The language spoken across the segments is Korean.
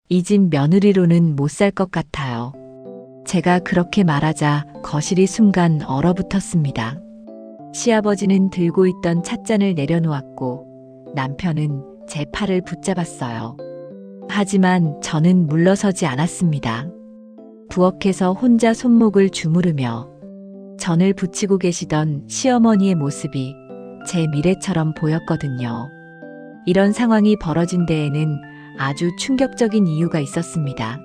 이 집 며느리로는 못 살 것 같아요. 제가 그렇게 말하자 거실이 순간 얼어붙었습니다. 시아버지는 들고 있던 찻잔을 내려놓았고 남편은 제 팔을 붙잡았어요. 하지만 저는 물러서지 않았습니다. 부엌에서 혼자 손목을 주무르며 전을 부치고 계시던 시어머니의 모습이 제 미래처럼 보였거든요. 이런 상황이 벌어진 데에는 아주 충격적인 이유가 있었습니다.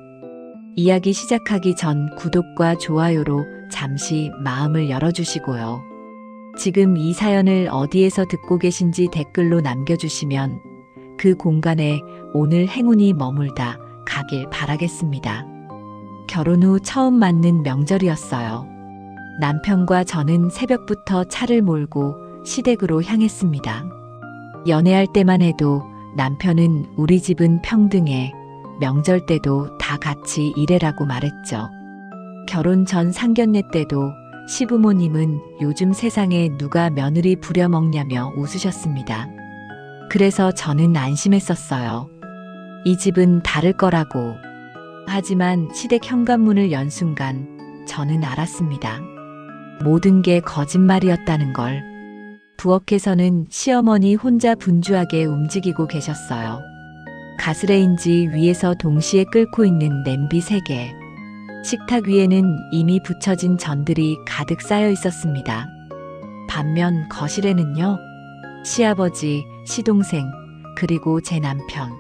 이야기 시작하기 전 구독과 좋아요로 잠시 마음을 열어주시고요. 지금 이 사연을 어디에서 듣고 계신지 댓글로 남겨주시면 그 공간에 오늘 행운이 머물다 가길 바라겠습니다. 결혼 후 처음 맞는 명절이었어요. 남편과 저는 새벽부터 차를 몰고 시댁으로 향했습니다. 연애할 때만 해도 남편은 우리 집은 평등해, 명절 때도 다 같이 일해라고 말했죠. 결혼 전 상견례 때도 시부모님은 요즘 세상에 누가 며느리 부려먹냐며 웃으셨습니다. 그래서 저는 안심했었어요. 이 집은 다를 거라고. 하지만 시댁 현관문을 연 순간 저는 알았습니다. 모든 게 거짓말이었다는 걸. 부엌에서는 시어머니 혼자 분주하게 움직이고 계셨어요. 가스레인지 위에서 동시에 끓고 있는 냄비 3개. 식탁 위에는 이미 붙여진 전들이 가득 쌓여 있었습니다. 반면 거실에는요, 시아버지, 시동생, 그리고 제 남편.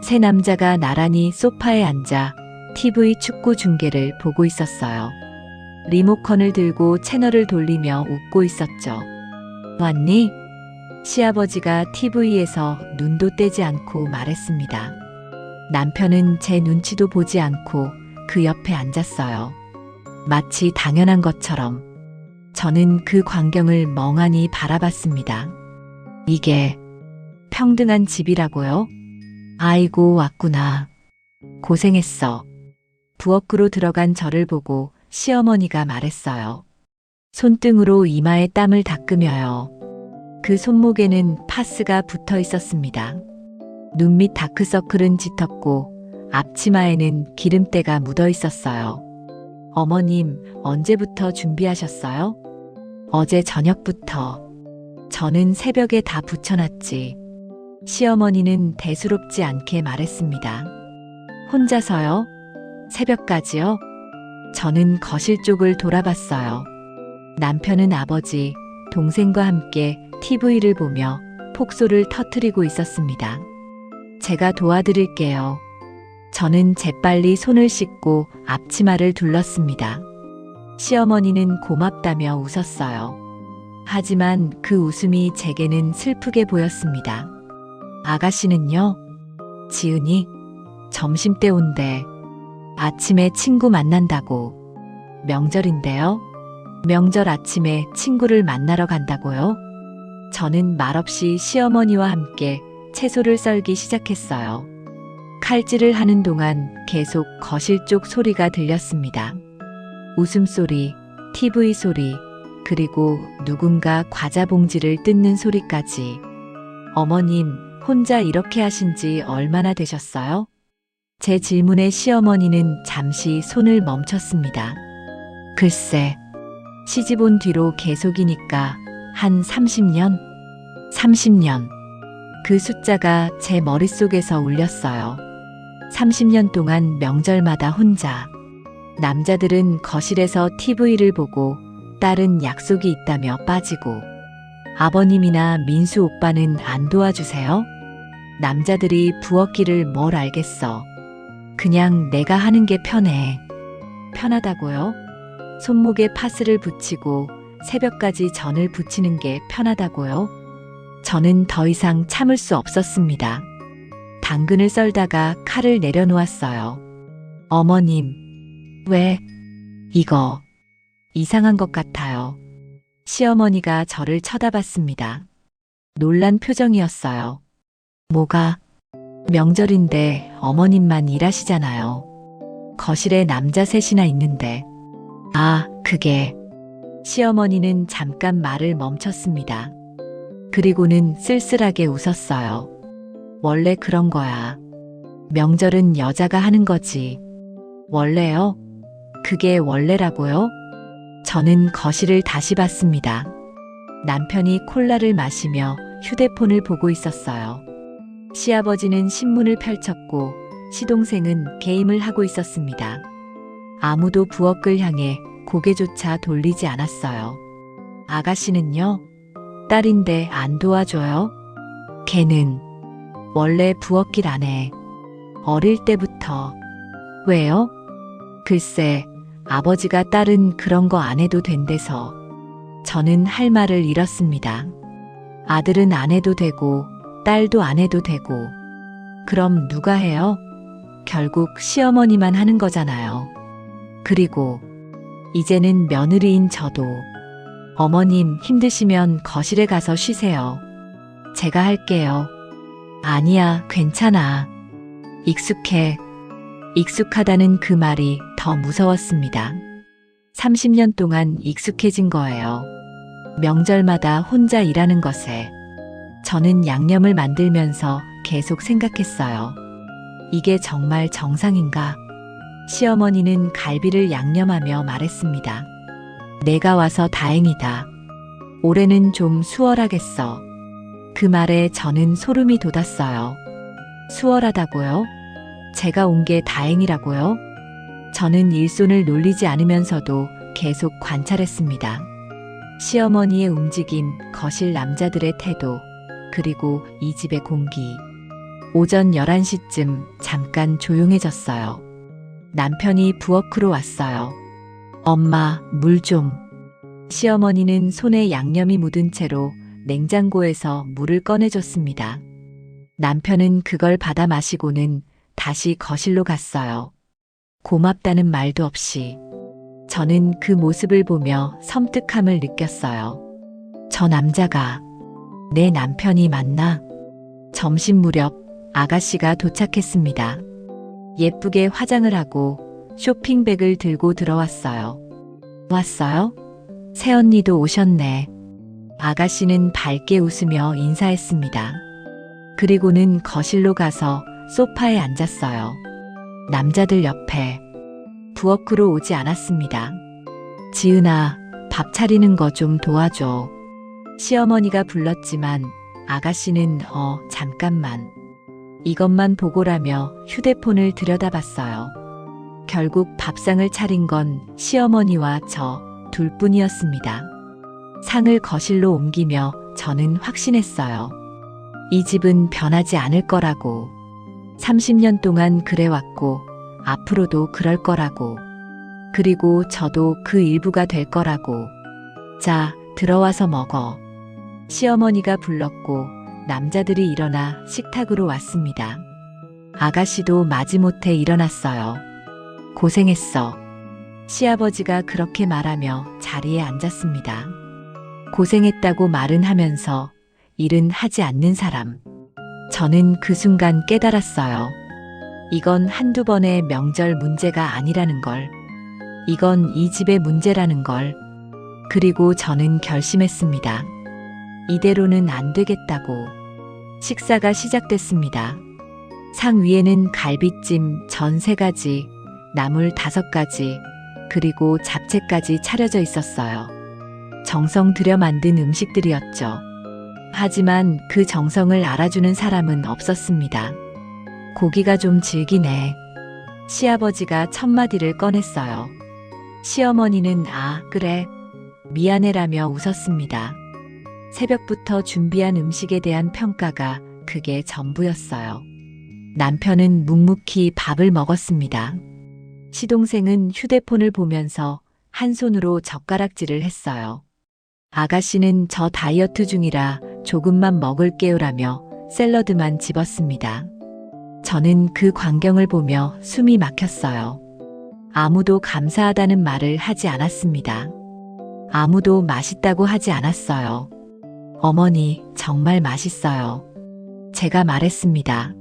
세 남자가 나란히 소파에 앉아 TV 축구 중계를 보고 있었어요. 리모컨을 들고 채널을 돌리며 웃고 있었죠. 왔니? 시아버지가 TV에서 눈도 떼지 않고 말했습니다. 남편은 제 눈치도 보지 않고 그 옆에 앉았어요. 마치 당연한 것처럼. 저는 그 광경을 멍하니 바라봤습니다. 이게 평등한 집이라고요? 아이고 왔구나. 고생했어. 부엌으로 들어간 저를 보고 시어머니가 말했어요. 손등으로 이마에 땀을 닦으며요. 그 손목에는 파스가 붙어 있었습니다. 눈 밑 다크서클은 짙었고 앞치마에는 기름때가 묻어 있었어요. 어머님, 언제부터 준비하셨어요? 어제 저녁부터. 저는 새벽에 다 붙여놨지. 시어머니는 대수롭지 않게 말했습니다. 혼자서요? 새벽까지요? 저는 거실 쪽을 돌아봤어요. 남편은 아버지, 동생과 함께 TV를 보며 폭소를 터뜨리고 있었습니다. 제가 도와드릴게요. 저는 재빨리 손을 씻고 앞치마를 둘렀습니다. 시어머니는 고맙다며 웃었어요. 하지만 그 웃음이 제게는 슬프게 보였습니다. 아가씨는요? 지은이? 점심때 온대. 아침에 친구 만난다고. 명절인데요? 명절 아침에 친구를 만나러 간다고요? 저는 말없이 시어머니와 함께 채소를 썰기 시작했어요. 칼질을 하는 동안 계속 거실 쪽 소리가 들렸습니다. 웃음소리, TV 소리, 그리고 누군가 과자 봉지를 뜯는 소리까지. 어머님, 혼자 이렇게 하신 지 얼마나 되셨어요? 제 질문에 시어머니는 잠시 손을 멈췄습니다. 글쎄, 시집 온 뒤로 계속이니까 한 30년? 30년. 그 숫자가 제 머릿속에서 울렸어요. 30년 동안 명절마다 혼자. 남자들은 거실에서 TV를 보고 딸은 약속이 있다며 빠지고. 아버님이나 민수 오빠는 안 도와주세요? 남자들이 부엌일을 뭘 알겠어. 그냥 내가 하는 게 편해. 편하다고요? 손목에 파스를 붙이고 새벽까지 전을 부치는 게 편하다고요? 저는 더 이상 참을 수 없었습니다. 당근을 썰다가 칼을 내려놓았어요. 어머님, 왜? 이거 이상한 것 같아요. 시어머니가 저를 쳐다봤습니다. 놀란 표정이었어요. 뭐가? 명절인데 어머님만 일하시잖아요. 거실에 남자 셋이나 있는데. 아, 그게. 시어머니는 잠깐 말을 멈췄습니다. 그리고는 쓸쓸하게 웃었어요. 원래 그런 거야. 명절은 여자가 하는 거지. 원래요? 그게 원래라고요? 저는 거실을 다시 봤습니다. 남편이 콜라를 마시며 휴대폰을 보고 있었어요. 시아버지는 신문을 펼쳤고 시동생은 게임을 하고 있었습니다. 아무도 부엌을 향해 고개조차 돌리지 않았어요. 아가씨는요? 딸인데 안 도와줘요? 걔는 원래 부엌일 안 해. 어릴 때부터. 왜요? 글쎄, 아버지가 딸은 그런 거 안 해도 된대서. 저는 할 말을 잃었습니다. 아들은 안 해도 되고, 딸도 안 해도 되고. 그럼 누가 해요? 결국 시어머니만 하는 거잖아요. 그리고 이제는 며느리인 저도. 어머님 힘드시면 거실에 가서 쉬세요. 제가 할게요. 아니야, 괜찮아. 익숙해. 익숙하다는 그 말이 더 무서웠습니다. 30년 동안 익숙해진 거예요. 명절마다 혼자 일하는 것에. 저는 양념을 만들면서 계속 생각했어요. 이게 정말 정상인가? 시어머니는 갈비를 양념하며 말했습니다. 내가 와서 다행이다. 올해는 좀 수월하겠어. 그 말에 저는 소름이 돋았어요. 수월하다고요? 제가 온 게 다행이라고요? 저는 일손을 놀리지 않으면서도 계속 관찰했습니다. 시어머니의 움직임, 거실 남자들의 태도, 그리고 이 집의 공기. 오전 11시쯤 잠깐 조용해졌어요. 남편이 부엌으로 왔어요. 엄마, 물 좀. 시어머니는 손에 양념이 묻은 채로 냉장고에서 물을 꺼내줬습니다. 남편은 그걸 받아 마시고는 다시 거실로 갔어요. 고맙다는 말도 없이. 저는 그 모습을 보며 섬뜩함을 느꼈어요. 저 남자가 내 남편이 맞나? 점심 무렵 아가씨가 도착했습니다. 예쁘게 화장을 하고 쇼핑백을 들고 들어왔어요. 왔어요? 새언니도 오셨네. 아가씨는 밝게 웃으며 인사했습니다. 그리고는 거실로 가서 소파에 앉았어요. 남자들 옆에. 부엌으로 오지 않았습니다. 지은아, 밥 차리는 거 좀 도와줘. 시어머니가 불렀지만 아가씨는 잠깐만. 이것만 보고라며 휴대폰을 들여다봤어요. 결국 밥상을 차린 건 시어머니와 저 둘뿐이었습니다. 상을 거실로 옮기며 저는 확신했어요. 이 집은 변하지 않을 거라고. 30년 동안 그래왔고 앞으로도 그럴 거라고. 그리고 저도 그 일부가 될 거라고. 자, 들어와서 먹어. 시어머니가 불렀고 남자들이 일어나 식탁으로 왔습니다. 아가씨도 마지못해 일어났어요. 고생했어. 시아버지가 그렇게 말하며 자리에 앉았습니다. 고생했다고 말은 하면서 일은 하지 않는 사람. 저는 그 순간 깨달았어요. 이건 한두 번의 명절 문제가 아니라는 걸. 이건 이 집의 문제라는 걸. 그리고 저는 결심했습니다. 이대로는 안 되겠다고. 식사가 시작됐습니다. 상 위에는 갈비찜 전 3가지, 나물 5가지, 그리고 잡채까지 차려져 있었어요. 정성 들여 만든 음식들이었죠. 하지만 그 정성을 알아주는 사람은 없었습니다. 고기가 좀 질기네. 시아버지가 첫마디를 꺼냈어요. 시어머니는 그래. 미안해라며 웃었습니다. 새벽부터 준비한 음식에 대한 평가가 그게 전부였어요. 남편은 묵묵히 밥을 먹었습니다. 시동생은 휴대폰을 보면서 한 손으로 젓가락질을 했어요. 아가씨는 저 다이어트 중이라 조금만 먹을게요라며 샐러드만 집었습니다. 저는 그 광경을 보며 숨이 막혔어요. 아무도 감사하다는 말을 하지 않았습니다. 아무도 맛있다고 하지 않았어요. 어머니, 정말 맛있어요. 제가 말했습니다.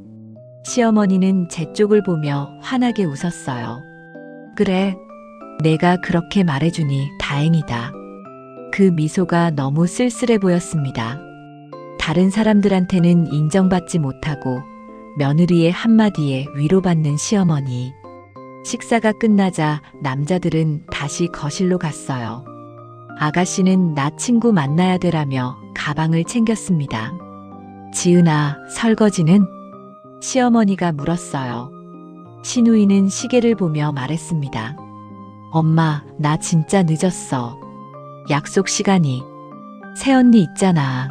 시어머니는 제 쪽을 보며 환하게 웃었어요. 그래, 내가 그렇게 말해주니 다행이다. 그 미소가 너무 쓸쓸해 보였습니다. 다른 사람들한테는 인정받지 못하고 며느리의 한마디에 위로받는 시어머니. 식사가 끝나자 남자들은 다시 거실로 갔어요. 아가씨는 나 친구 만나야 되라며 가방을 챙겼습니다. 지은아, 설거지는? 시어머니가 물었어요. 신우이는 시계를 보며 말했습니다. 엄마, 나 진짜 늦었어. 약속 시간이. 새언니 있잖아.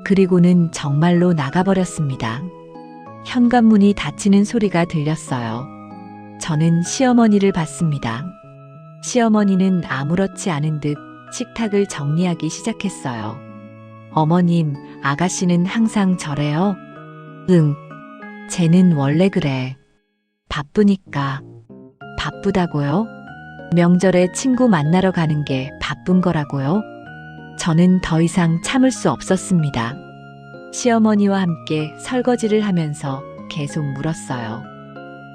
그리고는 정말로 나가버렸습니다. 현관문이 닫히는 소리가 들렸어요. 저는 시어머니를 봤습니다. 시어머니는 아무렇지 않은 듯 식탁을 정리하기 시작했어요. 어머님, 아가씨는 항상 저래요? 응. 쟤는 원래 그래. 바쁘니까. 바쁘다고요? 명절에 친구 만나러 가는 게 바쁜 거라고요? 저는 더 이상 참을 수 없었습니다. 시어머니와 함께 설거지를 하면서 계속 물었어요.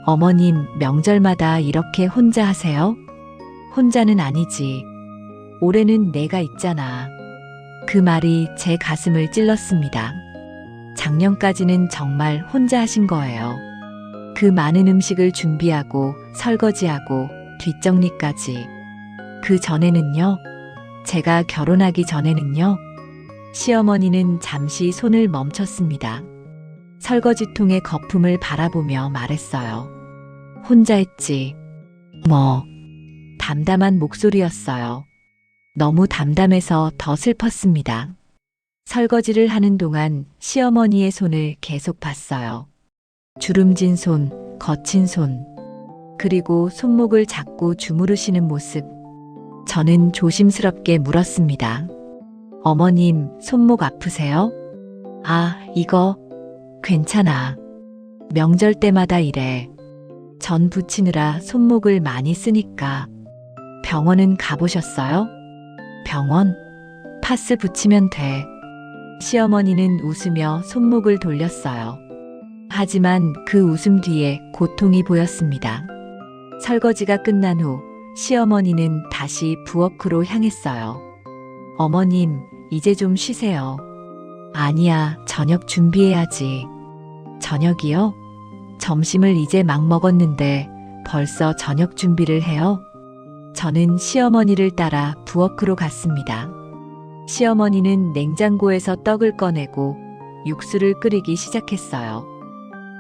어머님, 명절마다 이렇게 혼자 하세요? 혼자는 아니지. 올해는 내가 있잖아. 그 말이 제 가슴을 찔렀습니다. 작년까지는 정말 혼자 하신 거예요. 그 많은 음식을 준비하고 설거지하고 뒷정리까지. 그 전에는요? 제가 결혼하기 전에는요? 시어머니는 잠시 손을 멈췄습니다. 설거지통의 거품을 바라보며 말했어요. 혼자 했지. 뭐. 담담한 목소리였어요. 너무 담담해서 더 슬펐습니다. 설거지를 하는 동안 시어머니의 손을 계속 봤어요. 주름진 손, 거친 손, 그리고 손목을 잡고 주무르시는 모습. 저는 조심스럽게 물었습니다. 어머님, 손목 아프세요? 아, 이거 괜찮아. 명절 때마다 이래. 전 부치느라 손목을 많이 쓰니까. 병원은 가보셨어요? 병원? 파스 붙이면 돼. 시어머니는 웃으며 손목을 돌렸어요. 하지만 그 웃음 뒤에 고통이 보였습니다. 설거지가 끝난 후 시어머니는 다시 부엌으로 향했어요. 어머님, 이제 좀 쉬세요. 아니야, 저녁 준비해야지. 저녁이요? 점심을 이제 막 먹었는데 벌써 저녁 준비를 해요? 저는 시어머니를 따라 부엌으로 갔습니다. 시어머니는 냉장고에서 떡을 꺼내고 육수를 끓이기 시작했어요.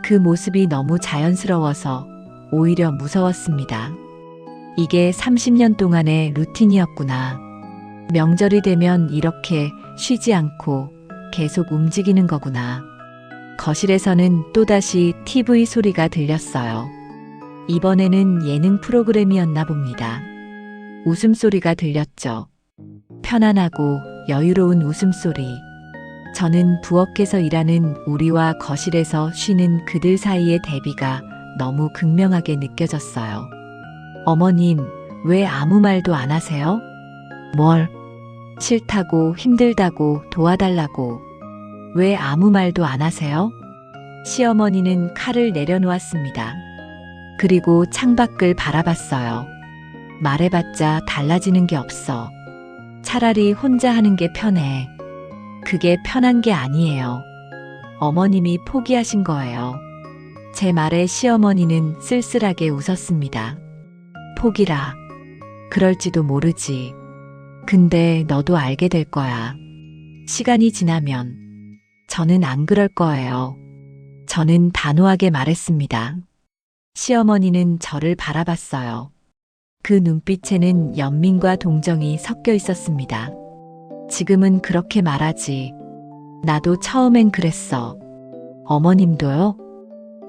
그 모습이 너무 자연스러워서 오히려 무서웠습니다. 이게 30년 동안의 루틴이었구나. 명절이 되면 이렇게 쉬지 않고 계속 움직이는 거구나. 거실에서는 또다시 TV 소리가 들렸어요. 이번에는 예능 프로그램이었나 봅니다. 웃음소리가 들렸죠. 편안하고 여유로운 웃음소리. 저는 부엌에서 일하는 우리와 거실에서 쉬는 그들 사이의 대비가 너무 극명하게 느껴졌어요. 어머님, 왜 아무 말도 안 하세요? 뭘? 싫다고, 힘들다고, 도와달라고. 왜 아무 말도 안 하세요? 시어머니는 칼을 내려놓았습니다. 그리고 창밖을 바라봤어요. 말해봤자 달라지는 게 없어. 차라리 혼자 하는 게 편해. 그게 편한 게 아니에요. 어머님이 포기하신 거예요. 제 말에 시어머니는 쓸쓸하게 웃었습니다. 포기라. 그럴지도 모르지. 근데 너도 알게 될 거야. 시간이 지나면. 저는 안 그럴 거예요. 저는 단호하게 말했습니다. 시어머니는 저를 바라봤어요. 그 눈빛에는 연민과 동정이 섞여 있었습니다. 지금은 그렇게 말하지. 나도 처음엔 그랬어. 어머님도요?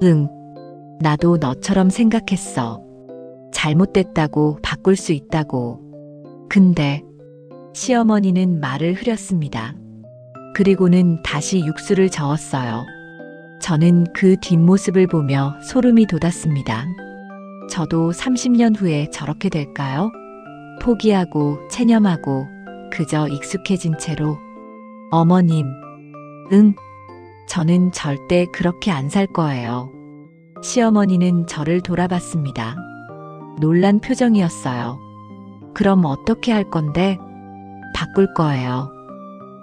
응. 나도 너처럼 생각했어. 잘못됐다고, 바꿀 수 있다고. 근데 시어머니는 말을 흐렸습니다. 그리고는 다시 육수를 저었어요. 저는 그 뒷모습을 보며 소름이 돋았습니다. 저도 30년 후에 저렇게 될까요? 포기하고 체념하고 그저 익숙해진 채로. 어머님, 응. 저는 절대 그렇게 안 살 거예요. 시어머니는 저를 돌아봤습니다. 놀란 표정이었어요. 그럼 어떻게 할 건데? 바꿀 거예요.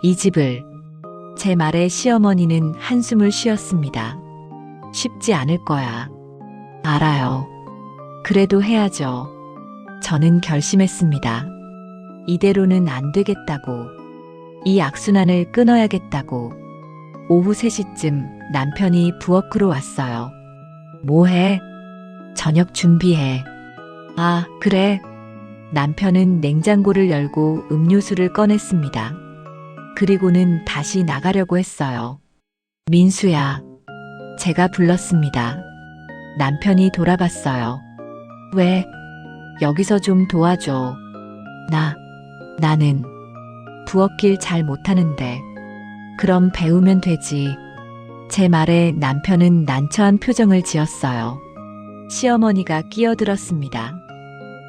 이 집을. 제 말에 시어머니는 한숨을 쉬었습니다. 쉽지 않을 거야. 알아요. 그래도 해야죠. 저는 결심했습니다. 이대로는 안 되겠다고. 이 악순환을 끊어야겠다고. 오후 3시쯤 남편이 부엌으로 왔어요. 뭐해? 저녁 준비해. 아, 그래. 남편은 냉장고를 열고 음료수를 꺼냈습니다. 그리고는 다시 나가려고 했어요. 민수야. 제가 불렀습니다. 남편이 돌아봤어요. 왜? 여기서 좀 도와줘. 나는 부엌일 잘 못하는데. 그럼 배우면 되지. 제 말에 남편은 난처한 표정을 지었어요. 시어머니가 끼어들었습니다.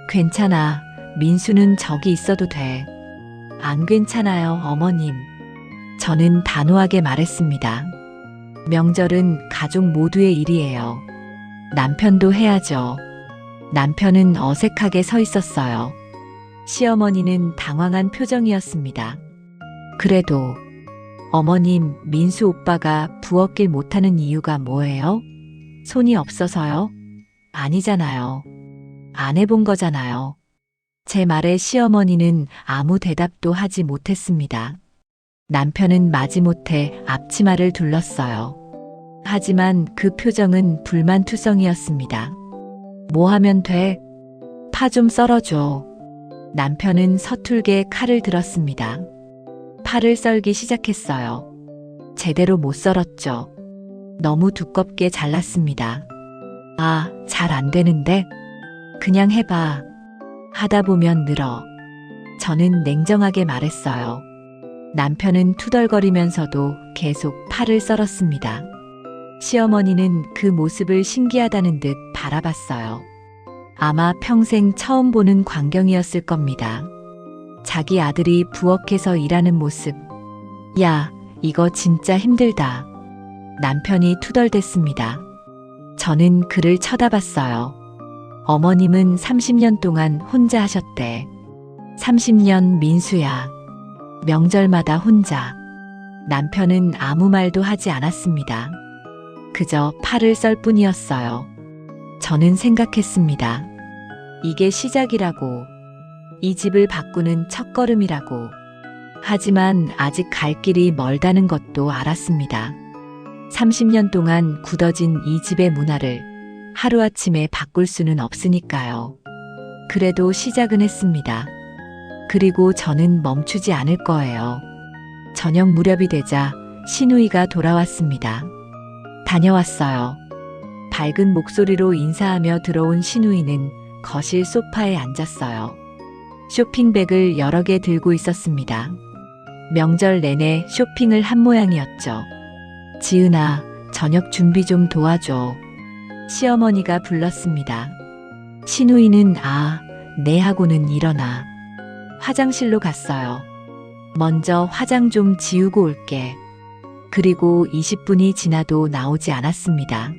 괜찮아. 민수는 저기 있어도 돼. 안 괜찮아요, 어머님. 저는 단호하게 말했습니다. 명절은 가족 모두의 일이에요. 남편도 해야죠. 남편은 어색하게 서 있었어요. 시어머니는 당황한 표정이었습니다. 그래도 어머님, 민수 오빠가 부엌일 못하는 이유가 뭐예요? 손이 없어서요? 아니잖아요. 안 해본 거잖아요. 제 말에 시어머니는 아무 대답도 하지 못했습니다. 남편은 마지못해 앞치마를 둘렀어요. 하지만 그 표정은 불만투성이었습니다. 뭐 하면 돼? 파 좀 썰어줘. 남편은 서툴게 칼을 들었습니다. 파를 썰기 시작했어요. 제대로 못 썰었죠. 너무 두껍게 잘랐습니다. 아, 잘 안 되는데? 그냥 해봐. 하다 보면 늘어. 저는 냉정하게 말했어요. 남편은 투덜거리면서도 계속 파를 썰었습니다. 시어머니는 그 모습을 신기하다는 듯 바라봤어요. 아마 평생 처음 보는 광경이었을 겁니다. 자기 아들이 부엌에서 일하는 모습. 야, 이거 진짜 힘들다. 남편이 투덜댔습니다. 저는 그를 쳐다봤어요. 어머님은 30년 동안 혼자 하셨대. 30년 민수야. 명절마다 혼자. 남편은 아무 말도 하지 않았습니다. 그저 팔을 썰 뿐이었어요. 저는 생각했습니다. 이게 시작이라고. 이 집을 바꾸는 첫걸음이라고. 하지만 아직 갈 길이 멀다는 것도 알았습니다. 30년 동안 굳어진 이 집의 문화를 하루아침에 바꿀 수는 없으니까요. 그래도 시작은 했습니다. 그리고 저는 멈추지 않을 거예요. 저녁 무렵이 되자 시누이가 돌아왔습니다. 다녀왔어요. 밝은 목소리로 인사하며 들어온 시누이는 거실 소파에 앉았어요. 쇼핑백을 여러 개 들고 있었습니다. 명절 내내 쇼핑을 한 모양이었죠. 지은아, 저녁 준비 좀 도와줘. 시어머니가 불렀습니다. 시누이는 네 하고는 일어나. 화장실로 갔어요. 먼저 화장 좀 지우고 올게. 그리고 20분이 지나도 나오지 않았습니다.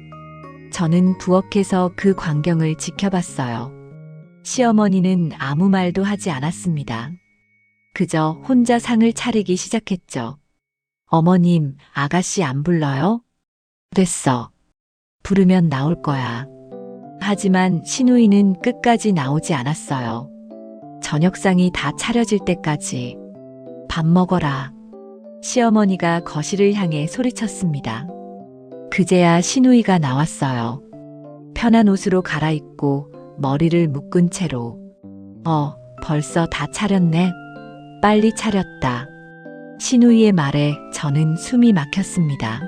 저는 부엌에서 그 광경을 지켜봤어요. 시어머니는 아무 말도 하지 않았습니다. 그저 혼자 상을 차리기 시작했죠. 어머님, 아가씨 안 불러요? 됐어. 부르면 나올 거야. 하지만 시누이는 끝까지 나오지 않았어요. 저녁상이 다 차려질 때까지. 밥 먹어라. 시어머니가 거실을 향해 소리쳤습니다. 그제야 시누이가 나왔어요. 편한 옷으로 갈아입고 머리를 묶은 채로. 벌써 다 차렸네. 빨리 차렸다. 시누이의 말에 저는 숨이 막혔습니다.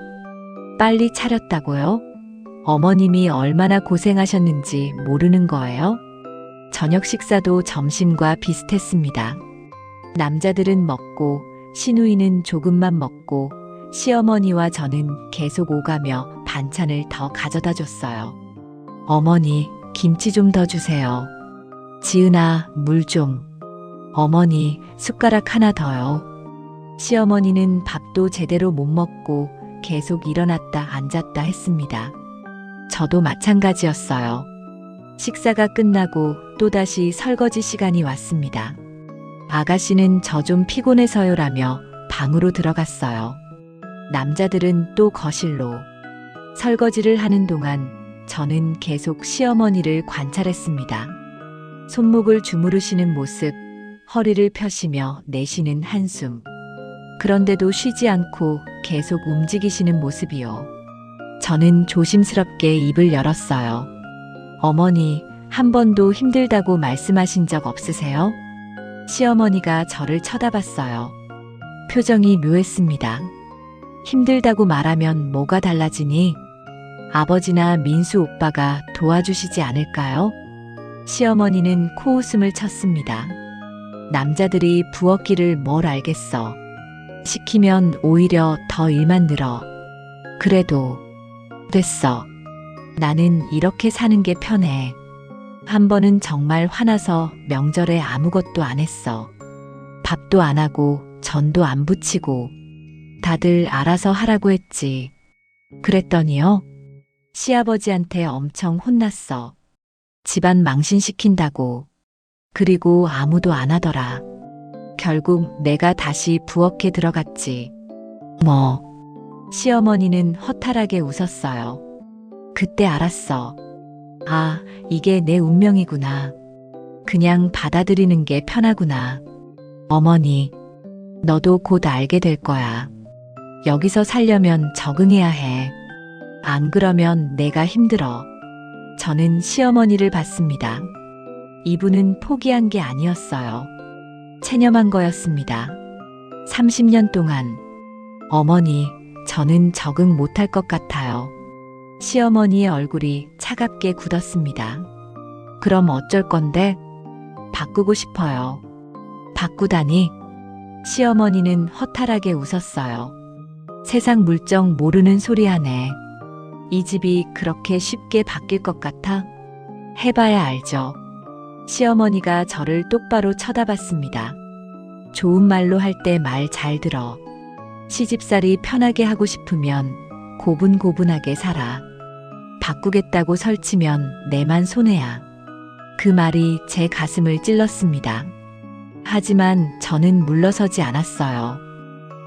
빨리 차렸다고요? 어머님이 얼마나 고생하셨는지 모르는 거예요? 저녁 식사도 점심과 비슷했습니다. 남자들은 먹고 시누이는 조금만 먹고 시어머니와 저는 계속 오가며 반찬을 더 가져다 줬어요. 어머니, 김치 좀 더 주세요. 지은아, 물 좀. 어머니, 숟가락 하나 더요. 시어머니는 밥도 제대로 못 먹고 계속 일어났다 앉았다 했습니다. 저도 마찬가지였어요. 식사가 끝나고 또다시 설거지 시간이 왔습니다. 아가씨는 저 좀 피곤해서요라며 방으로 들어갔어요. 남자들은 또 거실로. 설거지를 하는 동안 저는 계속 시어머니를 관찰했습니다. 손목을 주무르시는 모습, 허리를 펴시며 내쉬는 한숨. 그런데도 쉬지 않고 계속 움직이시는 모습이요. 저는 조심스럽게 입을 열었어요. 어머니, 한 번도 힘들다고 말씀하신 적 없으세요? 시어머니가 저를 쳐다봤어요. 표정이 묘했습니다. 힘들다고 말하면 뭐가 달라지니? 아버지나 민수 오빠가 도와주시지 않을까요? 시어머니는 코웃음을 쳤습니다. 남자들이 부엌일을 뭘 알겠어. 시키면 오히려 더 일만 늘어. 그래도 됐어. 나는 이렇게 사는 게 편해. 한 번은 정말 화나서 명절에 아무것도 안 했어. 밥도 안 하고 전도 안 부치고 다들 알아서 하라고 했지. 그랬더니요. 시아버지한테 엄청 혼났어. 집안 망신시킨다고. 그리고 아무도 안 하더라. 결국 내가 다시 부엌에 들어갔지. 뭐. 시어머니는 허탈하게 웃었어요. 그때 알았어. 아, 이게 내 운명이구나. 그냥 받아들이는 게 편하구나. 어머니, 너도 곧 알게 될 거야. 여기서 살려면 적응해야 해. 안 그러면 내가 힘들어. 저는 시어머니를 봤습니다. 이분은 포기한 게 아니었어요. 체념한 거였습니다. 30년 동안. 어머니, 저는 적응 못할 것 같아요. 시어머니의 얼굴이 차갑게 굳었습니다. 그럼 어쩔 건데? 바꾸고 싶어요. 바꾸다니? 시어머니는 허탈하게 웃었어요. 세상 물정 모르는 소리 하네. 이 집이 그렇게 쉽게 바뀔 것 같아? 해봐야 알죠. 시어머니가 저를 똑바로 쳐다봤습니다. 좋은 말로 할 때 말 잘 들어. 시집살이 편하게 하고 싶으면 고분고분하게 살아. 바꾸겠다고 설치면 내만 손해야. 그 말이 제 가슴을 찔렀습니다. 하지만 저는 물러서지 않았어요.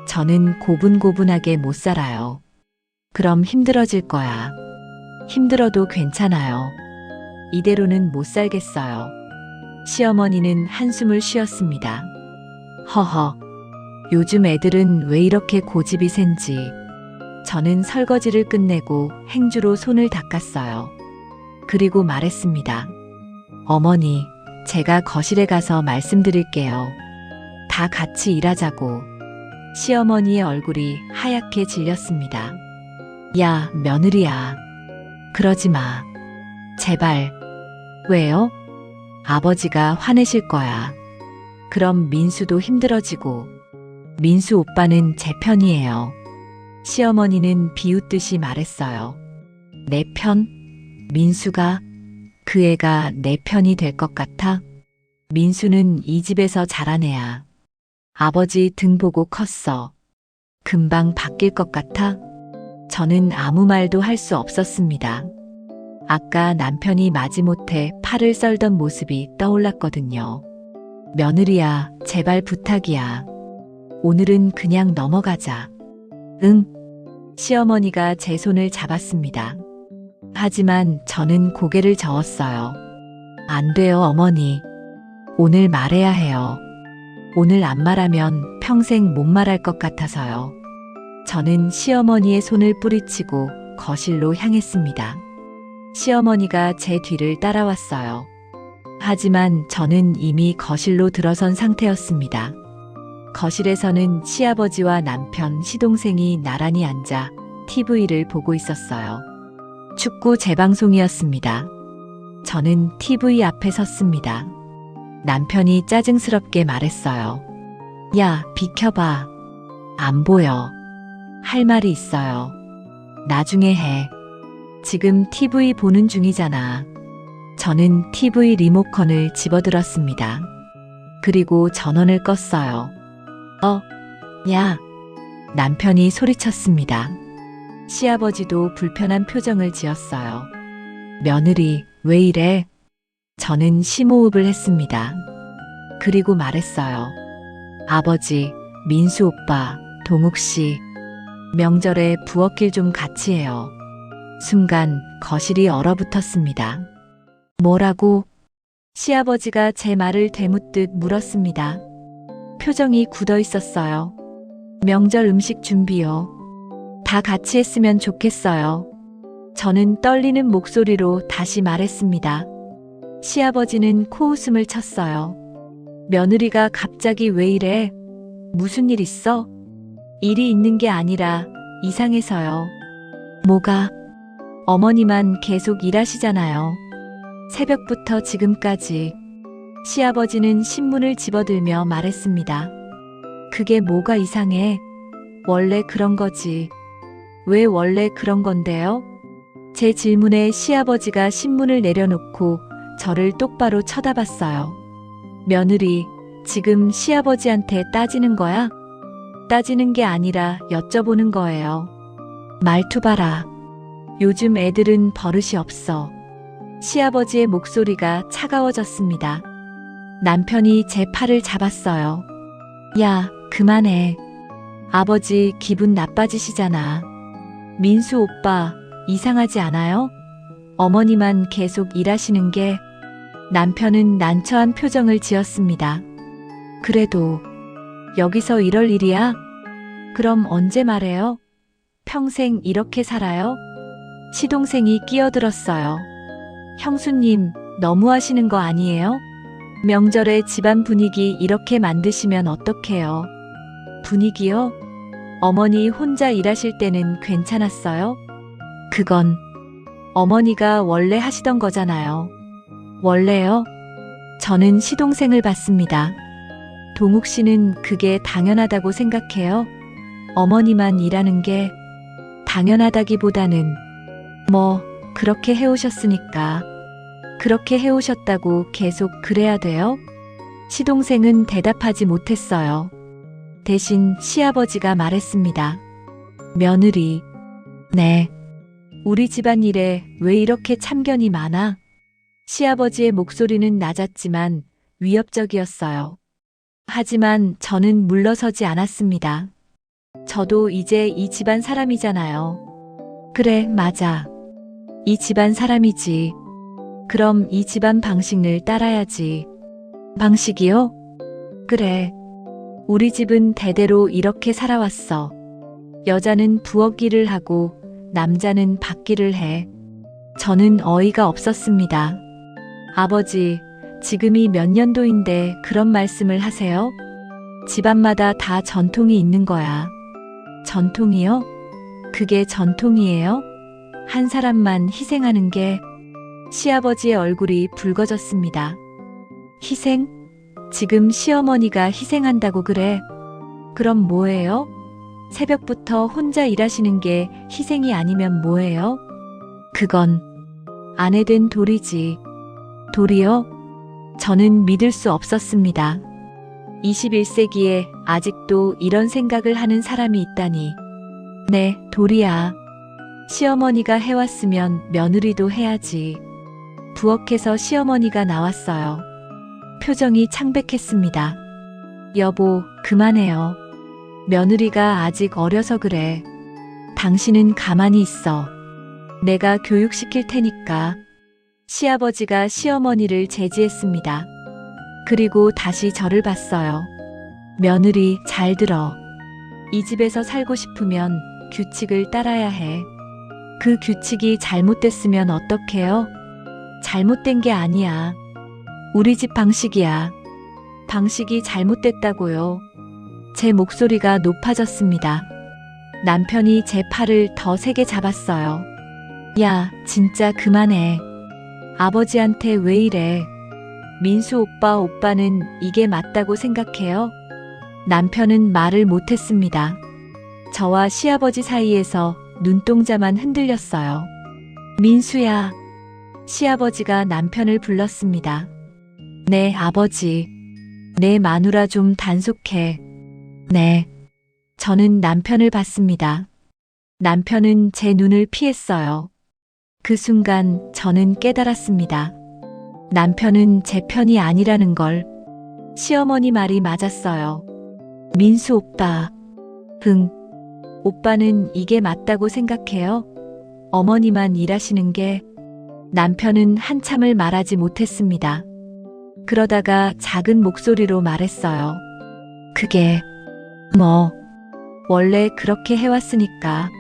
저는 고분고분하게 못 살아요. 그럼 힘들어질 거야. 힘들어도 괜찮아요. 이대로는 못 살겠어요. 시어머니는 한숨을 쉬었습니다. 허허, 요즘 애들은 왜 이렇게 고집이 센지. 저는 설거지를 끝내고 행주로 손을 닦았어요. 그리고 말했습니다. 어머니, 제가 거실에 가서 말씀드릴게요. 다 같이 일하자고. 시어머니의 얼굴이 하얗게 질렸습니다. 야, 며느리야. 그러지 마. 제발. 왜요? 아버지가 화내실 거야. 그럼 민수도 힘들어지고. 민수 오빠는 제 편이에요. 시어머니는 비웃듯이 말했어요. 내 편? 민수가? 그 애가 내 편이 될 것 같아? 민수는 이 집에서 자란 애야. 아버지 등 보고 컸어. 금방 바뀔 것 같아? 저는 아무 말도 할 수 없었습니다. 아까 남편이 마지못해 팔을 썰던 모습이 떠올랐거든요. 며느리야, 제발 부탁이야. 오늘은 그냥 넘어가자. 응. 시어머니가 제 손을 잡았습니다. 하지만 저는 고개를 저었어요. 안 돼요, 어머니. 오늘 말해야 해요. 오늘 안 말하면 평생 못 말할 것 같아서요. 저는 시어머니의 손을 뿌리치고 거실로 향했습니다. 시어머니가 제 뒤를 따라왔어요. 하지만 저는 이미 거실로 들어선 상태였습니다. 거실에서는 시아버지와 남편, 시동생이 나란히 앉아 TV를 보고 있었어요. 축구 재방송이었습니다. 저는 TV 앞에 섰습니다. 남편이 짜증스럽게 말했어요. 야, 비켜봐. 안 보여. 할 말이 있어요. 나중에 해. 지금 TV 보는 중이잖아. 저는 TV 리모컨을 집어들었습니다. 그리고 전원을 껐어요. 야. 남편이 소리쳤습니다. 시아버지도 불편한 표정을 지었어요. 며느리, 왜 이래? 저는 심호흡을 했습니다. 그리고 말했어요. 아버지, 민수 오빠, 동욱 씨. 명절에 부엌일 좀 같이 해요. 순간 거실이 얼어붙었습니다. 뭐라고? 시아버지가 제 말을 되묻듯 물었습니다. 표정이 굳어 있었어요. 명절 음식 준비요. 다 같이 했으면 좋겠어요. 저는 떨리는 목소리로 다시 말했습니다. 시아버지는 코웃음을 쳤어요. 며느리가 갑자기 왜 이래? 무슨 일 있어? 일이 있는 게 아니라 이상해서요. 뭐가? 어머니만 계속 일하시잖아요. 새벽부터 지금까지. 시아버지는 신문을 집어들며 말했습니다. 그게 뭐가 이상해? 원래 그런 거지. 왜 원래 그런 건데요? 제 질문에 시아버지가 신문을 내려놓고 저를 똑바로 쳐다봤어요. 며느리, 지금 시아버지한테 따지는 거야? 따지는 게 아니라 여쭤보는 거예요. 말투 봐라. 요즘 애들은 버릇이 없어. 시아버지의 목소리가 차가워졌습니다. 남편이 제 팔을 잡았어요. 야, 그만해. 아버지 기분 나빠지시잖아. 민수 오빠, 이상하지 않아요? 어머니만 계속 일하시는 게. 남편은 난처한 표정을 지었습니다. 그래도 여기서 이럴 일이야? 그럼 언제 말해요? 평생 이렇게 살아요? 시동생이 끼어들었어요. 형수님, 너무하시는 거 아니에요? 명절에 집안 분위기 이렇게 만드시면 어떡해요? 분위기요? 어머니 혼자 일하실 때는 괜찮았어요? 그건 어머니가 원래 하시던 거잖아요. 원래요? 저는 시동생을 봤습니다. 동욱 씨는 그게 당연하다고 생각해요? 어머니만 일하는 게 당연하다기보다는 그렇게 해오셨으니까. 그렇게 해오셨다고 계속 그래야 돼요? 시동생은 대답하지 못했어요. 대신 시아버지가 말했습니다. 며느리. 네. 우리 집안일에 왜 이렇게 참견이 많아? 시아버지의 목소리는 낮았지만 위협적이었어요. 하지만 저는 물러서지 않았습니다. 저도 이제 이 집안 사람이잖아요. 그래, 맞아. 이 집안 사람이지. 그럼 이 집안 방식을 따라야지. 방식이요? 그래. 우리 집은 대대로 이렇게 살아왔어. 여자는 부엌 일을 하고 남자는 밖일을 해. 저는 어이가 없었습니다. 아버지, 지금이 몇 년도인데 그런 말씀을 하세요? 집안마다 다 전통이 있는 거야. 전통이요? 그게 전통이에요? 한 사람만 희생하는 게. 시아버지의 얼굴이 붉어졌습니다. 희생? 지금 시어머니가 희생한다고 그래? 그럼 뭐예요? 새벽부터 혼자 일하시는 게 희생이 아니면 뭐예요? 그건 아내 된 도리지. 도리요? 저는 믿을 수 없었습니다. 21세기에 아직도 이런 생각을 하는 사람이 있다니. 네, 도리야. 시어머니가 해왔으면 며느리도 해야지. 부엌에서 시어머니가 나왔어요. 표정이 창백했습니다. 여보, 그만해요. 며느리가 아직 어려서 그래. 당신은 가만히 있어. 내가 교육시킬 테니까. 시아버지가 시어머니를 제지했습니다. 그리고 다시 저를 봤어요. 며느리, 잘 들어. 이 집에서 살고 싶으면 규칙을 따라야 해. 그 규칙이 잘못됐으면 어떡해요? 잘못된 게 아니야. 우리 집 방식이야. 방식이 잘못됐다고요. 제 목소리가 높아졌습니다. 남편이 제 팔을 더 세게 잡았어요. 야, 진짜 그만해. 아버지한테 왜 이래? 민수 오빠는 이게 맞다고 생각해요? 남편은 말을 못했습니다. 저와 시아버지 사이에서 눈동자만 흔들렸어요. 민수야. 시아버지가 남편을 불렀습니다. 네, 아버지. 내 마누라 좀 단속해. 네. 저는 남편을 봤습니다. 남편은 제 눈을 피했어요. 그 순간 저는 깨달았습니다. 남편은 제 편이 아니라는 걸. 시어머니 말이 맞았어요. 민수 오빠. 오빠는 이게 맞다고 생각해요? 어머니만 일하시는 게. 남편은 한참을 말하지 못했습니다. 그러다가 작은 목소리로 말했어요. 그게 원래 그렇게 해왔으니까.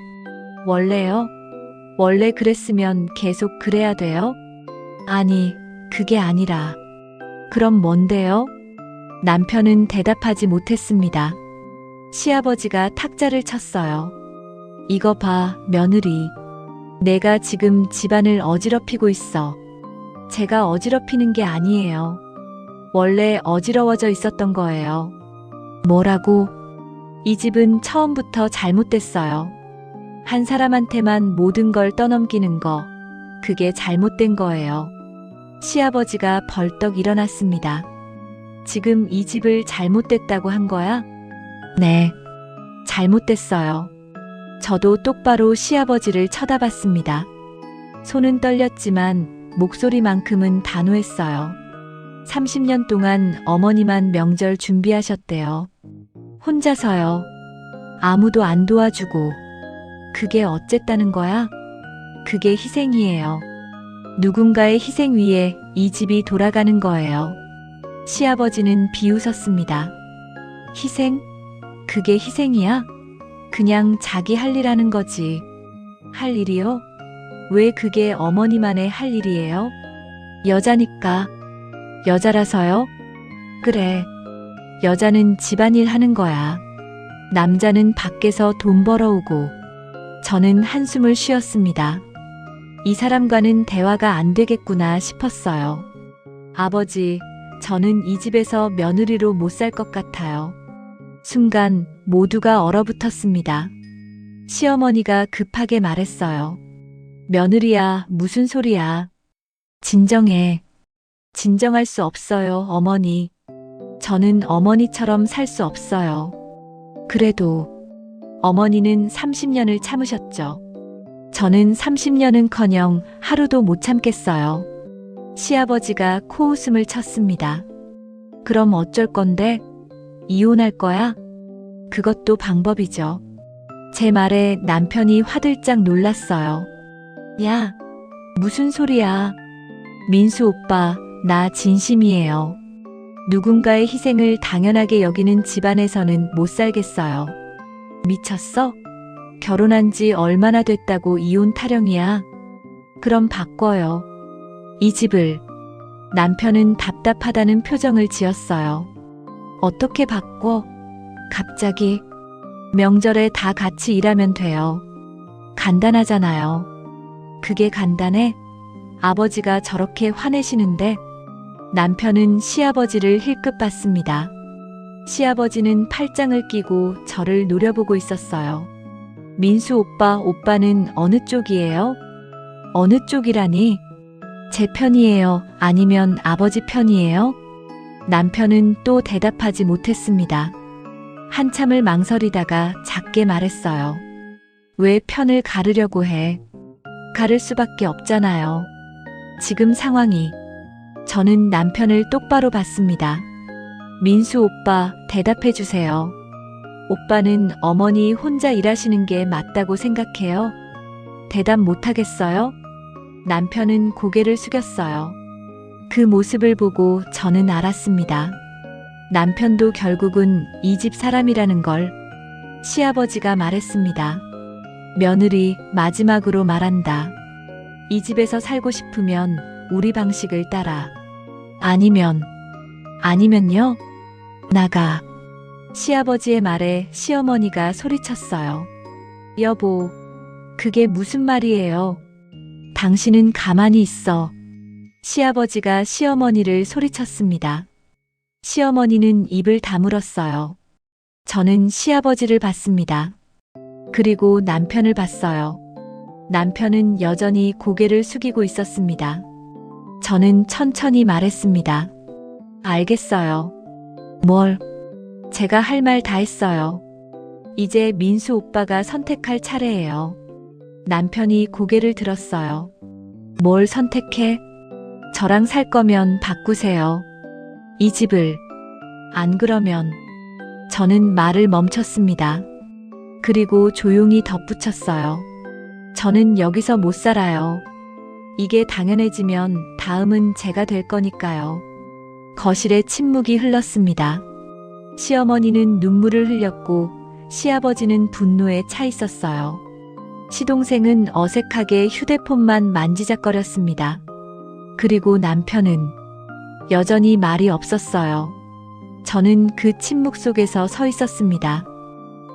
원래요? 원래 그랬으면 계속 그래야 돼요? 아니, 그게 아니라. 그럼 뭔데요? 남편은 대답하지 못했습니다. 시아버지가 탁자를 쳤어요. 이거 봐, 며느리. 내가 지금 집안을 어지럽히고 있어. 제가 어지럽히는 게 아니에요. 원래 어지러워져 있었던 거예요. 뭐라고? 이 집은 처음부터 잘못됐어요. 한 사람한테만 모든 걸 떠넘기는 거, 그게 잘못된 거예요. 시아버지가 벌떡 일어났습니다. 지금 이 집을 잘못됐다고 한 거야? 네, 잘못됐어요. 저도 똑바로 시아버지를 쳐다봤습니다. 손은 떨렸지만 목소리만큼은 단호했어요. 30년 동안 어머니만 명절 준비하셨대요. 혼자서요. 아무도 안 도와주고. 그게 어쨌다는 거야? 그게 희생이에요. 누군가의 희생 위에 이 집이 돌아가는 거예요. 시아버지는 비웃었습니다. 희생? 그게 희생이야? 그냥 자기 할 일 하는 거지. 할 일이요? 왜 그게 어머니만의 할 일이에요? 여자니까. 여자라서요? 그래. 여자는 집안일 하는 거야. 남자는 밖에서 돈 벌어오고. 저는 한숨을 쉬었습니다. 이 사람과는 대화가 안 되겠구나 싶었어요. 아버지, 저는 이 집에서 며느리로 못 살 것 같아요. 순간 모두가 얼어붙었습니다. 시어머니가 급하게 말했어요. 며느리야, 무슨 소리야. 진정해. 진정할 수 없어요, 어머니. 저는 어머니처럼 살 수 없어요. 그래도 어머니는 30년을 참으셨죠. 저는 30년은커녕 하루도 못 참겠어요. 시아버지가 코웃음을 쳤습니다. 그럼 어쩔 건데? 이혼할 거야? 그것도 방법이죠. 제 말에 남편이 화들짝 놀랐어요. 야, 무슨 소리야. 민수 오빠, 나 진심이에요. 누군가의 희생을 당연하게 여기는 집안에서는 못 살겠어요. 미쳤어? 결혼한 지 얼마나 됐다고 이혼 타령이야? 그럼 바꿔요. 이 집을. 남편은 답답하다는 표정을 지었어요. 어떻게 바꿔? 갑자기. 명절에 다 같이 일하면 돼요. 간단하잖아요. 그게 간단해? 아버지가 저렇게 화내시는데 남편은 시아버지를 힐끗 봤습니다. 시아버지는 팔짱을 끼고 저를 노려보고 있었어요. 민수 오빠, 오빠는 어느 쪽이에요? 어느 쪽이라니? 제 편이에요? 아니면 아버지 편이에요? 남편은 또 대답하지 못했습니다. 한참을 망설이다가 작게 말했어요. 왜 편을 가르려고 해? 가를 수밖에 없잖아요. 지금 상황이. 저는 남편을 똑바로 봤습니다. 민수 오빠, 대답해 주세요. 오빠는 어머니 혼자 일하시는 게 맞다고 생각해요? 대답 못하겠어요? 남편은 고개를 숙였어요. 그 모습을 보고 저는 알았습니다. 남편도 결국은 이 집 사람이라는 걸. 시아버지가 말했습니다. 며느리, 마지막으로 말한다. 이 집에서 살고 싶으면 우리 방식을 따라. 아니면요? 나가. 시아버지의 말에 시어머니가 소리쳤어요. 여보, 그게 무슨 말이에요? 당신은 가만히 있어. 시아버지가 시어머니를 소리쳤습니다. 시어머니는 입을 다물었어요. 저는 시아버지를 봤습니다. 그리고 남편을 봤어요. 남편은 여전히 고개를 숙이고 있었습니다. 저는 천천히 말했습니다. 알겠어요. 뭘? 제가 할 말 다 했어요. 이제 민수 오빠가 선택할 차례예요. 남편이 고개를 들었어요. 뭘 선택해? 저랑 살 거면 바꾸세요. 이 집을. 안 그러면. 저는 말을 멈췄습니다. 그리고 조용히 덧붙였어요. 저는 여기서 못 살아요. 이게 당연해지면 다음은 제가 될 거니까요. 거실에 침묵이 흘렀습니다. 시어머니는 눈물을 흘렸고 시아버지는 분노에 차 있었어요. 시동생은 어색하게 휴대폰만 만지작거렸습니다. 그리고 남편은 여전히 말이 없었어요. 저는 그 침묵 속에서 서 있었습니다.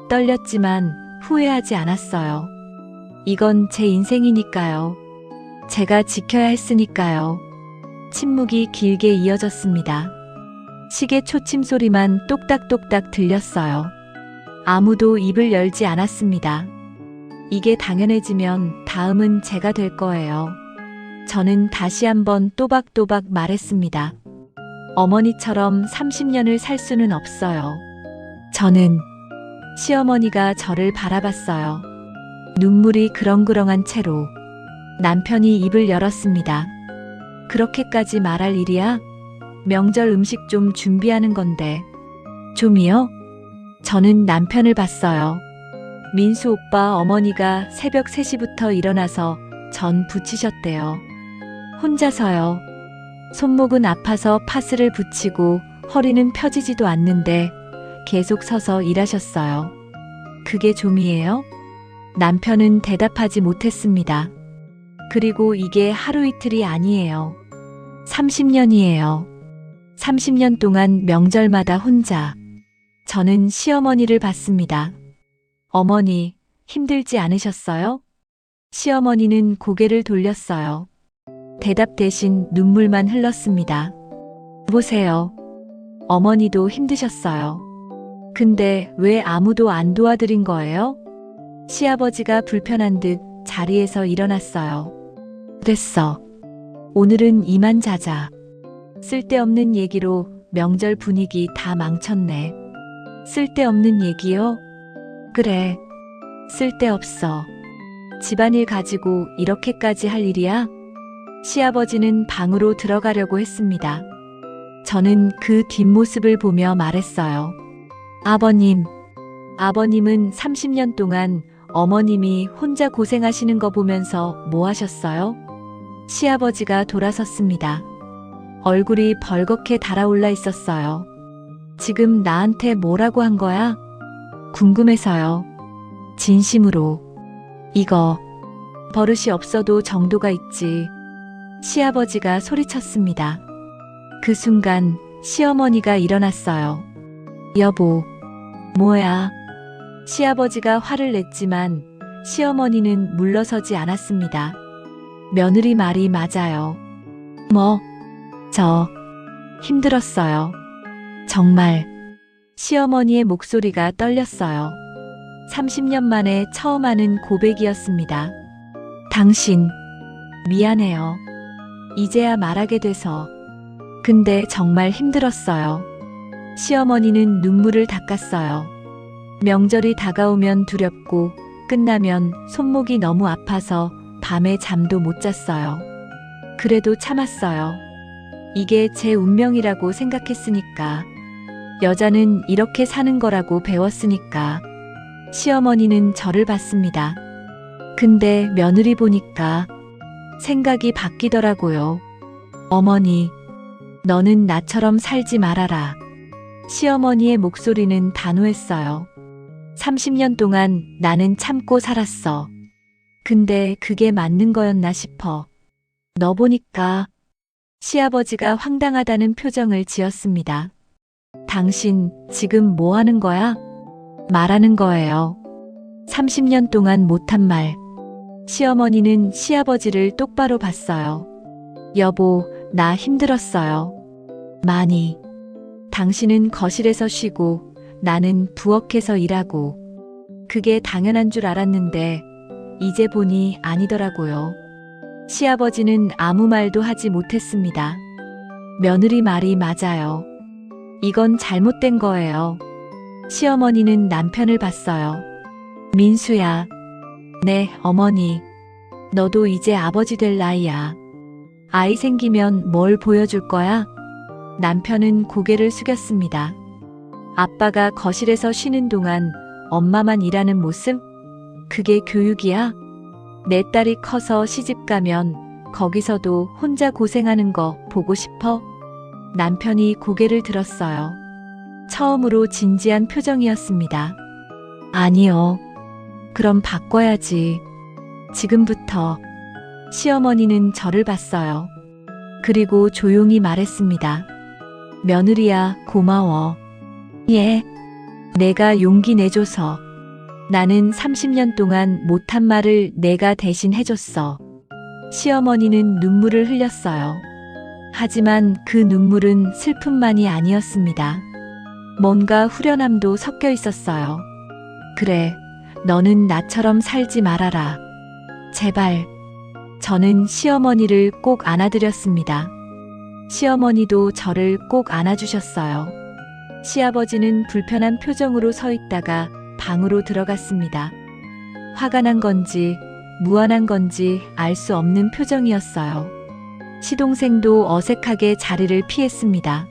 떨렸지만 후회하지 않았어요. 이건 제 인생이니까요. 제가 지켜야 했으니까요. 침묵이 길게 이어졌습니다. 시계 초침 소리만 똑딱똑딱 들렸어요. 아무도 입을 열지 않았습니다. 이게 당연해지면 다음은 제가 될 거예요. 저는 다시 한번 또박또박 말했습니다. 어머니처럼 30년을 살 수는 없어요. 저는 시어머니가 저를 바라봤어요. 눈물이 그렁그렁한 채로 남편이 입을 열었습니다. 그렇게까지 말할 일이야? 명절 음식 좀 준비하는 건데. 좀이요? 저는 남편을 봤어요. 민수 오빠 어머니가 새벽 3시부터 일어나서 전 부치셨대요. 혼자서요. 손목은 아파서 파스를 붙이고 허리는 펴지지도 않는데 계속 서서 일하셨어요. 그게 좀이에요? 남편은 대답하지 못했습니다. 그리고 이게 하루 이틀이 아니에요. 30년이에요. 30년 동안 명절마다 혼자. 저는 시어머니를 봤습니다. 어머니, 힘들지 않으셨어요? 시어머니는 고개를 돌렸어요. 대답 대신 눈물만 흘렀습니다. 보세요. 어머니도 힘드셨어요. 근데 왜 아무도 안 도와드린 거예요? 시아버지가 불편한 듯 자리에서 일어났어요. 됐어. 오늘은 이만 자자. 쓸데없는 얘기로 명절 분위기 다 망쳤네. 쓸데없는 얘기요? 그래. 쓸데없어. 집안일 가지고 이렇게까지 할 일이야? 시아버지는 방으로 들어가려고 했습니다. 저는 그 뒷모습을 보며 말했어요. 아버님. 아버님은 30년 동안 어머님이 혼자 고생하시는 거 보면서 뭐 하셨어요? 시아버지가 돌아섰습니다. 얼굴이 벌겋게 달아올라 있었어요. 지금 나한테 뭐라고 한 거야? 궁금해서요. 진심으로. 이거 버릇이 없어도 정도가 있지. 시아버지가 소리쳤습니다. 그 순간 시어머니가 일어났어요. 여보, 뭐야? 시아버지가 화를 냈지만 시어머니는 물러서지 않았습니다. 며느리 말이 맞아요. 뭐? 저 힘들었어요. 정말. 시어머니의 목소리가 떨렸어요. 30년 만에 처음 하는 고백이었습니다. 당신, 미안해요. 이제야 말하게 돼서. 근데 정말 힘들었어요. 시어머니는 눈물을 닦았어요. 명절이 다가오면 두렵고 끝나면 손목이 너무 아파서 밤에 잠도 못 잤어요. 그래도 참았어요. 이게 제 운명이라고 생각했으니까. 여자는 이렇게 사는 거라고 배웠으니까. 시어머니는 저를 봤습니다. 근데 며느리 보니까 생각이 바뀌더라고요. 어머니, 너는 나처럼 살지 말아라. 시어머니의 목소리는 단호했어요. 30년 동안 나는 참고 살았어. 근데 그게 맞는 거였나 싶어. 너 보니까. 시아버지가 황당하다는 표정을 지었습니다. 당신 지금 뭐 하는 거야? 말하는 거예요. 30년 동안 못한 말. 시어머니는 시아버지를 똑바로 봤어요. 여보, 나 힘들었어요. 많이. 당신은 거실에서 쉬고 나는 부엌에서 일하고. 그게 당연한 줄 알았는데 이제 보니 아니더라고요. 시아버지는 아무 말도 하지 못했습니다. 며느리 말이 맞아요. 이건 잘못된 거예요. 시어머니는 남편을 봤어요. 민수야. 네, 어머니. 너도 이제 아버지 될 나이야. 아이 생기면 뭘 보여줄 거야? 남편은 고개를 숙였습니다. 아빠가 거실에서 쉬는 동안 엄마만 일하는 모습? 그게 교육이야? 내 딸이 커서 시집가면 거기서도 혼자 고생하는 거 보고 싶어? 남편이 고개를 들었어요. 처음으로 진지한 표정이었습니다. 아니요. 그럼 바꿔야지. 지금부터. 시어머니는 저를 봤어요. 그리고 조용히 말했습니다. 며느리야, 고마워. 예. 내가 용기 내줘서. 나는 30년 동안 못한 말을 내가 대신 해줬어. 시어머니는 눈물을 흘렸어요. 하지만 그 눈물은 슬픔만이 아니었습니다. 뭔가 후련함도 섞여 있었어요. 그래, 너는 나처럼 살지 말아라. 제발. 저는 시어머니를 꼭 안아드렸습니다. 시어머니도 저를 꼭 안아주셨어요. 시아버지는 불편한 표정으로 서 있다가 방으로 들어갔습니다. 화가 난 건지 무안한 건지 알 수 없는 표정이었어요. 시동생도 어색하게 자리를 피했습니다.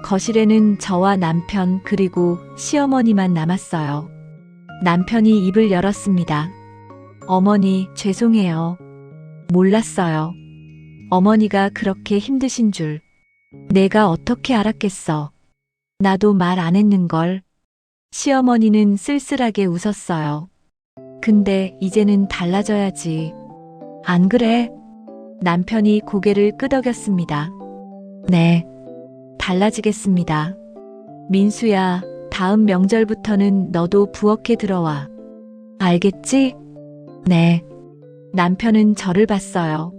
거실에는 저와 남편 그리고 시어머니만 남았어요. 남편이 입을 열었습니다. 어머니, 죄송해요. 몰랐어요. 어머니가 그렇게 힘드신 줄. 내가 어떻게 알았겠어. 나도 말 안 했는걸. 시어머니는 쓸쓸하게 웃었어요. 근데 이제는 달라져야지. 안 그래? 남편이 고개를 끄덕였습니다. 네. 달라지겠습니다. 민수야, 다음 명절부터는 너도 부엌에 들어와. 알겠지? 네. 남편은 저를 봤어요.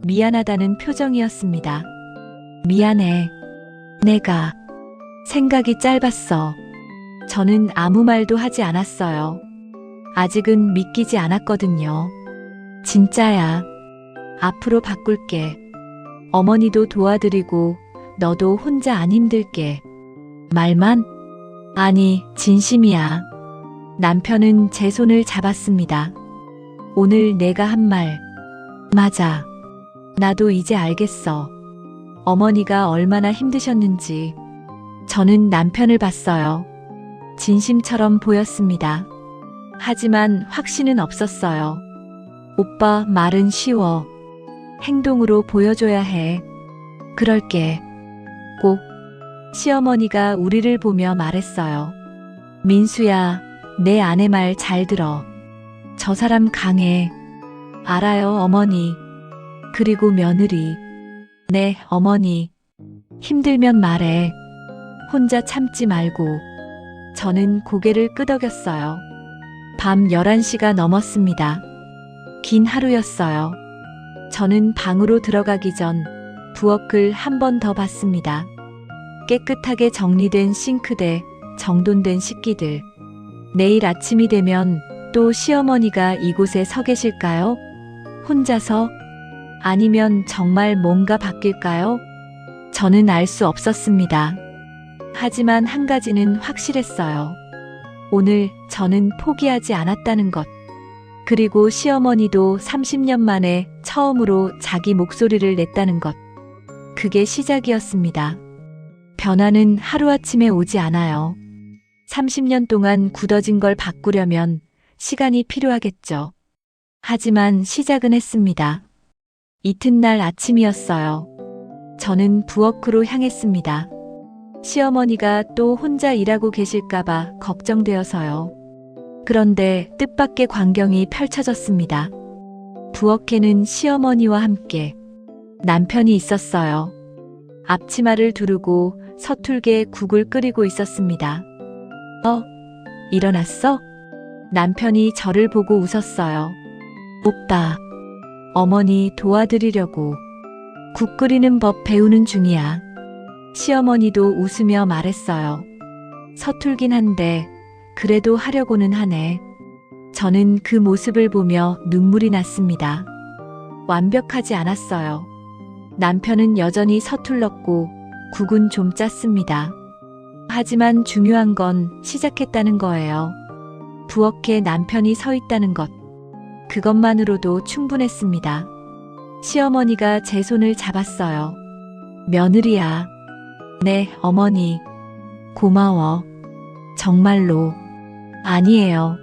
미안하다는 표정이었습니다. 미안해. 내가 생각이 짧았어. 저는 아무 말도 하지 않았어요. 아직은 믿기지 않았거든요. 진짜야. 앞으로 바꿀게. 어머니도 도와드리고 너도 혼자 안 힘들게. 말만? 아니, 진심이야. 남편은 제 손을 잡았습니다. 오늘 내가 한 말. 맞아. 나도 이제 알겠어. 어머니가 얼마나 힘드셨는지. 저는 남편을 봤어요. 진심처럼 보였습니다. 하지만 확신은 없었어요. 오빠, 말은 쉬워. 행동으로 보여줘야 해. 그럴게. 꼭. 시어머니가 우리를 보며 말했어요. 민수야, 내 아내 말 잘 들어. 저 사람 강해. 알아요, 어머니. 그리고 며느리. 네, 어머니. 힘들면 말해. 혼자 참지 말고. 저는 고개를 끄덕였어요. 밤 11시가 넘었습니다. 긴 하루였어요. 저는 방으로 들어가기 전 부엌을 한 번 더 봤습니다. 깨끗하게 정리된 싱크대, 정돈된 식기들. 내일 아침이 되면 또 시어머니가 이곳에 서 계실까요? 혼자서? 아니면 정말 뭔가 바뀔까요? 저는 알 수 없었습니다. 하지만 한 가지는 확실했어요. 오늘 저는 포기하지 않았다는 것. 그리고 시어머니도 30년 만에 처음으로 자기 목소리를 냈다는 것. 그게 시작이었습니다. 변화는 하루아침에 오지 않아요. 30년 동안 굳어진 걸 바꾸려면 시간이 필요하겠죠. 하지만 시작은 했습니다. 이튿날 아침이었어요. 저는 부엌으로 향했습니다. 시어머니가 또 혼자 일하고 계실까봐 걱정되어서요. 그런데 뜻밖의 광경이 펼쳐졌습니다. 부엌에는 시어머니와 함께 남편이 있었어요. 앞치마를 두르고 서툴게 국을 끓이고 있었습니다. 일어났어? 남편이 저를 보고 웃었어요. 오빠, 어머니 도와드리려고 국 끓이는 법 배우는 중이야. 시어머니도 웃으며 말했어요. 서툴긴 한데 그래도 하려고는 하네. 저는 그 모습을 보며 눈물이 났습니다. 완벽하지 않았어요. 남편은 여전히 서툴렀고 국은 좀 짰습니다. 하지만 중요한 건 시작했다는 거예요. 부엌에 남편이 서 있다는 것. 그것만으로도 충분했습니다. 시어머니가 제 손을 잡았어요. 며느리야. 네, 어머니. 고마워. 정말로. 아니에요.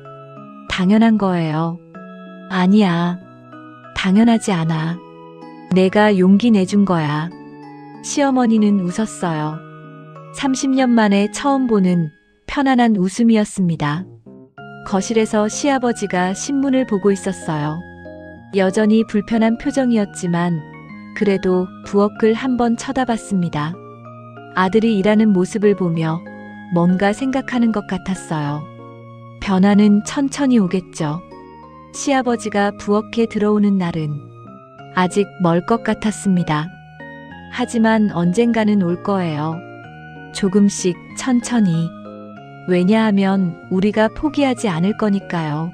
당연한 거예요. 아니야. 당연하지 않아. 내가 용기 내준 거야. 시어머니는 웃었어요. 30년 만에 처음 보는 편안한 웃음이었습니다. 거실에서 시아버지가 신문을 보고 있었어요. 여전히 불편한 표정이었지만 그래도 부엌을 한번 쳐다봤습니다. 아들이 일하는 모습을 보며 뭔가 생각하는 것 같았어요. 변화는 천천히 오겠죠. 시아버지가 부엌에 들어오는 날은 아직 멀 것 같았습니다. 하지만 언젠가는 올 거예요. 조금씩 천천히. 왜냐하면 우리가 포기하지 않을 거니까요.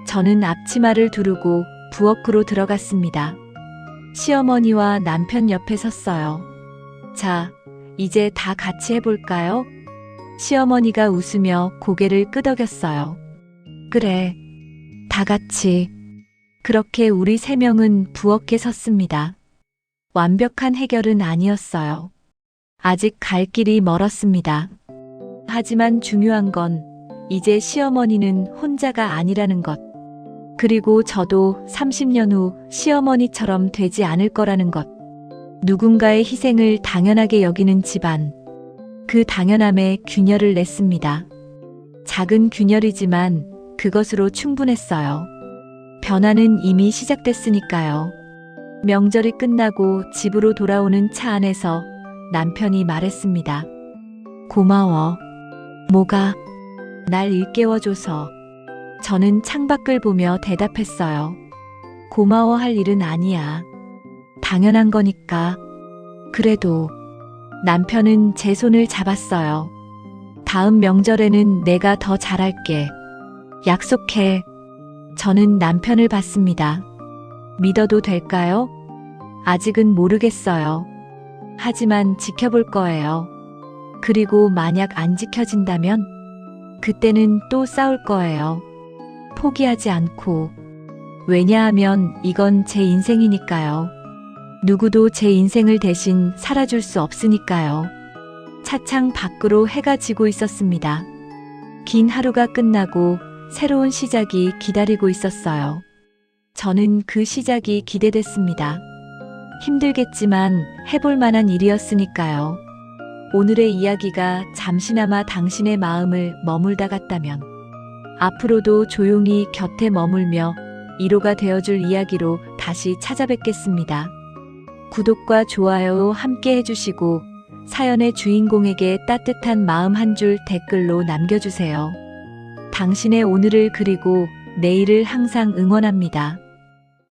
저는 앞치마를 두르고 부엌으로 들어갔습니다. 시어머니와 남편 옆에 섰어요. 자, 이제 다 같이 해볼까요? 시어머니가 웃으며 고개를 끄덕였어요. 그래, 다 같이. 그렇게 우리 세 명은 부엌에 섰습니다. 완벽한 해결은 아니었어요. 아직 갈 길이 멀었습니다. 하지만 중요한 건 이제 시어머니는 혼자가 아니라는 것. 그리고 저도 30년 후 시어머니처럼 되지 않을 거라는 것. 누군가의 희생을 당연하게 여기는 집안. 그 당연함에 균열을 냈습니다. 작은 균열이지만 그것으로 충분했어요. 변화는 이미 시작됐으니까요. 명절이 끝나고 집으로 돌아오는 차 안에서 남편이 말했습니다. 고마워. 뭐가? 날 일깨워줘서. 저는 창밖을 보며 대답했어요. 고마워할 일은 아니야. 당연한 거니까. 그래도 남편은 제 손을 잡았어요. 다음 명절에는 내가 더 잘할게. 약속해. 저는 남편을 봤습니다. 믿어도 될까요? 아직은 모르겠어요. 하지만 지켜볼 거예요. 그리고 만약 안 지켜진다면 그때는 또 싸울 거예요. 포기하지 않고. 왜냐하면 이건 제 인생이니까요. 누구도 제 인생을 대신 살아줄 수 없으니까요. 차창 밖으로 해가 지고 있었습니다. 긴 하루가 끝나고 새로운 시작이 기다리고 있었어요. 저는 그 시작이 기대됐습니다. 힘들겠지만 해볼 만한 일이었으니까요. 오늘의 이야기가 잠시나마 당신의 마음을 머물다 갔다면 앞으로도 조용히 곁에 머물며 위로가 되어줄 이야기로 다시 찾아뵙겠습니다. 구독과 좋아요 함께 해주시고 사연의 주인공에게 따뜻한 마음 한 줄 댓글로 남겨주세요. 당신의 오늘을 그리고 내일을 항상 응원합니다.